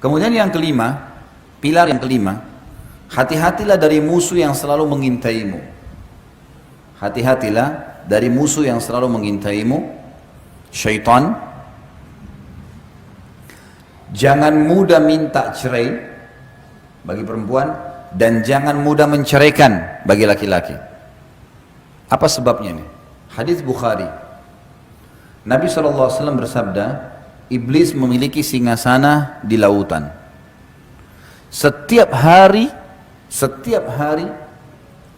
Kemudian yang kelima, pilar yang kelima, hati-hatilah dari musuh yang selalu mengintaimu. Hati-hatilah dari musuh yang selalu mengintaimu, syaitan. Jangan mudah minta cerai bagi perempuan dan jangan mudah menceraikan bagi laki-laki. Apa sebabnya nih? Hadis Bukhari. Nabi SAW bersabda, iblis memiliki singgasana di lautan. Setiap hari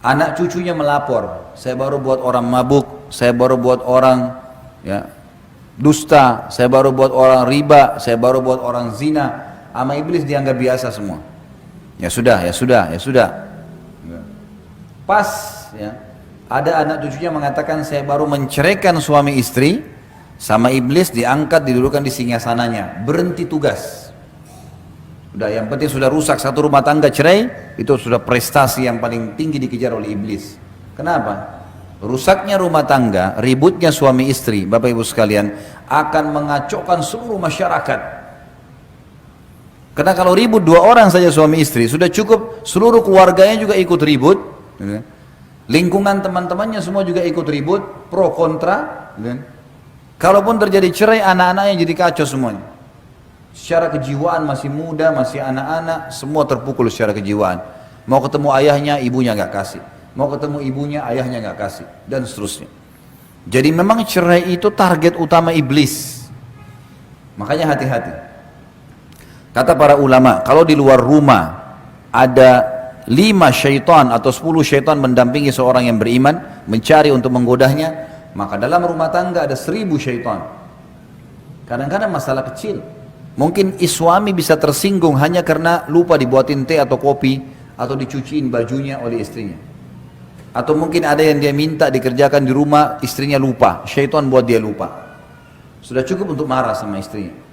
anak cucunya melapor, saya baru buat orang mabuk, saya baru buat orang dusta, saya baru buat orang riba, saya baru buat orang zina. Sama iblis dianggap biasa semua. Ya sudah. Pas ada anak cucunya mengatakan saya baru menceraikan suami istri, sama iblis diangkat didudukan di singgasananya, berhenti tugas. Udah, yang penting sudah rusak satu rumah tangga, cerai, itu sudah prestasi yang paling tinggi dikejar oleh iblis. Kenapa? Rusaknya rumah tangga, ributnya suami istri, Bapak Ibu sekalian, akan mengacaukan seluruh masyarakat. Karena kalau ribut dua orang saja suami istri, sudah cukup seluruh keluarganya juga ikut ribut. Lingkungan teman-temannya semua juga ikut ribut, pro kontra. Kalaupun terjadi cerai, anak-anaknya jadi kacau semuanya. Secara kejiwaan masih muda, masih anak-anak, semua terpukul secara kejiwaan. Mau ketemu ayahnya, ibunya nggak kasih. Mau ketemu ibunya, ayahnya nggak kasih, dan seterusnya. Jadi memang cerai itu target utama iblis. Makanya hati-hati. Kata para ulama, kalau di luar rumah ada 5 syaitan atau 10 syaitan mendampingi seorang yang beriman, mencari untuk menggodahnya, maka dalam rumah tangga ada 1000 syaitan. Kadang-kadang masalah kecil, mungkin suami bisa tersinggung hanya karena lupa dibuatin teh atau kopi, atau dicuciin bajunya oleh istrinya. Atau mungkin ada yang dia minta dikerjakan di rumah, istrinya lupa, syaitan buat dia lupa. Sudah cukup untuk marah sama istrinya.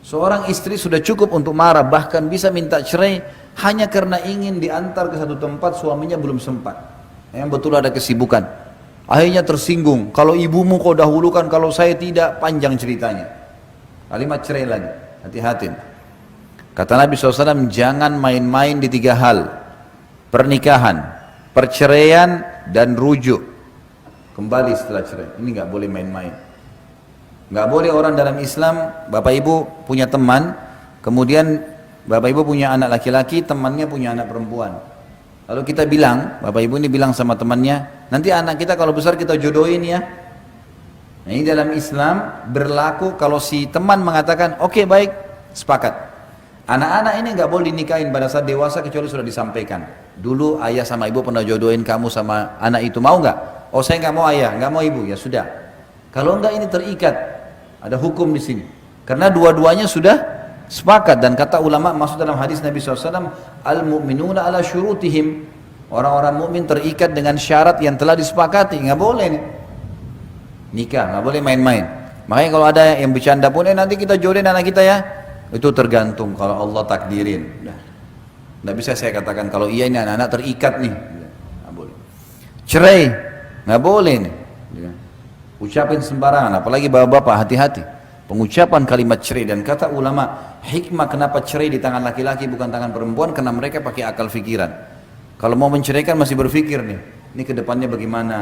Seorang istri sudah cukup untuk marah, bahkan bisa minta cerai hanya karena ingin diantar ke satu tempat, suaminya belum sempat. Yang betul ada kesibukan. Akhirnya tersinggung, kalau ibumu kau dahulukan, kalau saya tidak, panjang ceritanya. Kalimat cerai lagi, hati-hati. Kata Nabi SAW, jangan main-main di 3 hal. Pernikahan, perceraian, dan rujuk. Kembali setelah cerai, ini nggak boleh main-main. Nggak boleh orang dalam Islam, Bapak Ibu punya teman, kemudian Bapak Ibu punya anak laki-laki, temannya punya anak perempuan. Lalu kita bilang, Bapak Ibu ini bilang sama temannya, nanti anak kita kalau besar kita jodohin ya. Nah, ini dalam Islam berlaku kalau si teman mengatakan, oke, baik, sepakat. Anak-anak ini nggak boleh dinikahin pada saat dewasa kecuali sudah disampaikan. Dulu ayah sama ibu pernah jodohin kamu sama anak itu, mau nggak? Oh, saya nggak mau ayah, nggak mau ibu, ya sudah. Kalau enggak ini terikat, ada hukum di sini. Karena dua-duanya sudah sepakat, dan kata ulama masuk dalam hadis Nabi SAW, al-mu'minuna ala syurutihim. Orang-orang mukmin terikat dengan syarat yang telah disepakati, nggak boleh nih. Nikah, nggak boleh main-main. Makanya kalau ada yang bercanda pun, nanti kita jodohin anak kita ya. Itu tergantung kalau Allah takdirin. Nggak bisa saya katakan kalau iya ini anak-anak terikat nih. Nggak boleh. Cerai, nggak boleh nih. Ucapin sembarangan, apalagi bapak-bapak, hati-hati. Pengucapan kalimat cerai, dan kata ulama, hikmah kenapa cerai di tangan laki-laki bukan tangan perempuan, karena mereka pakai akal fikiran. Kalau mau menceraikan masih berpikir nih, ini kedepannya bagaimana,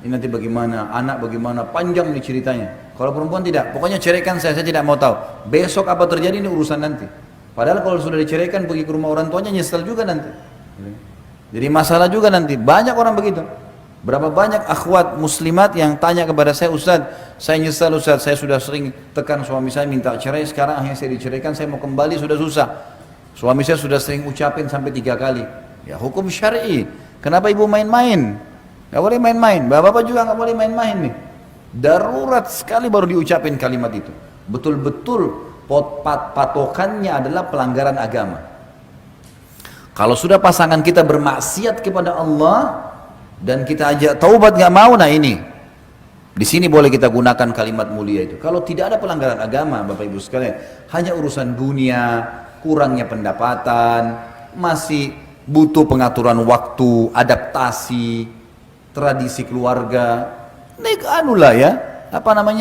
ini nanti bagaimana, anak bagaimana, panjang nih ceritanya. Kalau perempuan tidak, pokoknya ceraikan saya tidak mau tahu. Besok apa terjadi ini urusan nanti. Padahal kalau sudah diceraikan pergi ke rumah orang tuanya nyesel juga nanti. Jadi masalah juga nanti, banyak orang begitu. Berapa banyak akhwat muslimat yang tanya kepada saya, Ustaz, saya nyesal Ustaz, saya sudah sering tekan suami saya minta cerai, sekarang akhirnya saya diceraikan, saya mau kembali sudah susah. Suami saya sudah sering ucapin sampai 3 kali. Ya hukum syar'i. Kenapa ibu main-main? Gak boleh main-main. Bapak-bapak juga gak boleh main-main nih. Darurat sekali baru diucapin kalimat itu. Betul-betul patokannya adalah pelanggaran agama. Kalau sudah pasangan kita bermaksiat kepada Allah dan kita ajak taubat nggak mau, nah ini di sini boleh kita gunakan kalimat mulia itu. Kalau tidak ada pelanggaran agama, Bapak Ibu sekalian, hanya urusan dunia, kurangnya pendapatan, masih butuh pengaturan waktu, adaptasi, tradisi keluarga, anulah ya,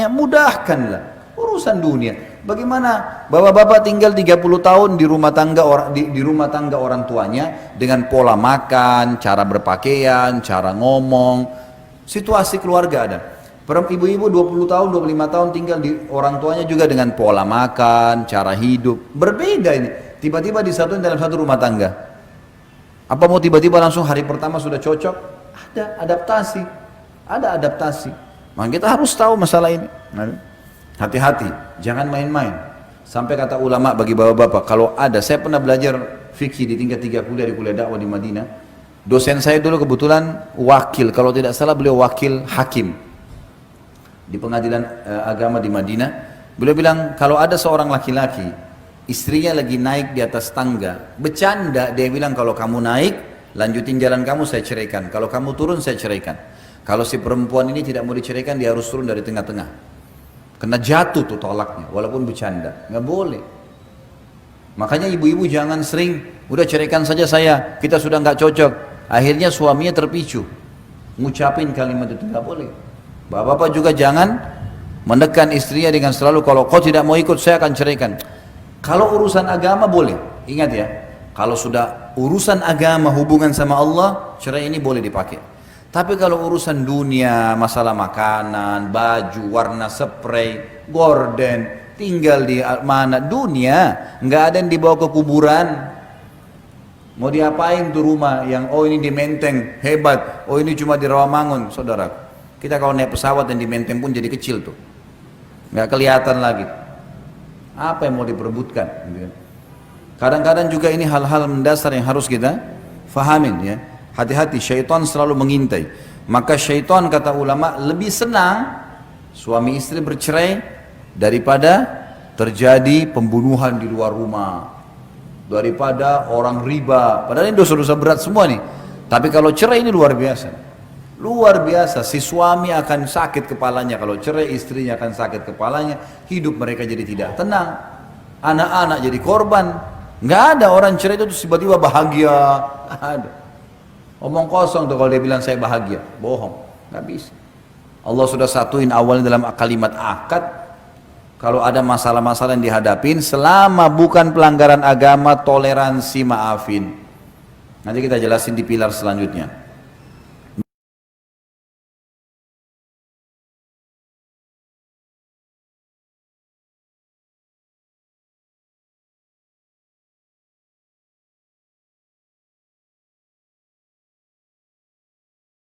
mudahkanlah urusan dunia. Bagaimana bapak-bapak tinggal 30 tahun di rumah tangga di rumah tangga orang tuanya dengan pola makan, cara berpakaian, cara ngomong, situasi keluarga ada. Ibu-ibu 20 tahun, 25 tahun tinggal di orang tuanya juga dengan pola makan, cara hidup. Berbeda ini. Tiba-tiba disatuin dalam satu rumah tangga. Apa mau tiba-tiba langsung hari pertama sudah cocok? Ada adaptasi. Ada adaptasi. Maka kita harus tahu masalah ini. Hati-hati, jangan main-main. Sampai kata ulama bagi bapak-bapak, kalau ada, saya pernah belajar fikih di tingkat 3 kuliah di kuliah dakwah di Madinah. Dosen saya dulu kebetulan wakil, kalau tidak salah beliau wakil hakim di pengadilan agama di Madinah. Beliau bilang kalau ada seorang laki-laki istrinya lagi naik di atas tangga bercanda, dia bilang kalau kamu naik lanjutin jalan kamu, saya ceraikan. Kalau kamu turun, saya ceraikan. Kalau si perempuan ini tidak mau diceraikan, dia harus turun dari tengah-tengah, kena jatuh tuh tolaknya walaupun bercanda, nggak boleh. Makanya ibu-ibu jangan sering udah ceraikan saja saya, kita sudah nggak cocok, akhirnya suaminya terpicu ngucapin kalimat itu, nggak boleh. Bapak-bapak juga jangan menekan istrinya dengan selalu kalau kau tidak mau ikut saya akan ceraikan. Kalau urusan agama boleh, ingat ya, kalau sudah urusan agama hubungan sama Allah, cerai ini boleh dipakai. Tapi kalau urusan dunia, masalah makanan, baju, warna spray, gorden, tinggal di mana, dunia, nggak ada yang dibawa ke kuburan. Mau diapain tuh rumah yang oh ini di Menteng, hebat, oh ini cuma di Rawamangun, saudara. Kita kalau naik pesawat yang di Menteng pun jadi kecil tuh, nggak kelihatan lagi. Apa yang mau diperebutkan? Kadang-kadang juga ini hal-hal mendasar yang harus kita fahamin ya. Hati-hati, syaitan selalu mengintai. Maka syaitan kata ulama lebih senang suami istri bercerai daripada terjadi pembunuhan di luar rumah, daripada orang riba. Padahal ini dosa-dosa berat semua nih. Tapi kalau cerai ini luar biasa. Luar biasa, si suami akan sakit kepalanya, kalau cerai istrinya akan sakit kepalanya, hidup mereka jadi tidak tenang, anak-anak jadi korban. Nggak ada orang cerai itu tiba-tiba bahagia, nggak ada. Omong kosong tuh kalau dia bilang saya bahagia, bohong, nggak bisa. Allah sudah satuin awalnya dalam kalimat akad, kalau ada masalah-masalah yang dihadapin, selama bukan pelanggaran agama, toleransi, maafin. Nanti kita jelasin di pilar selanjutnya.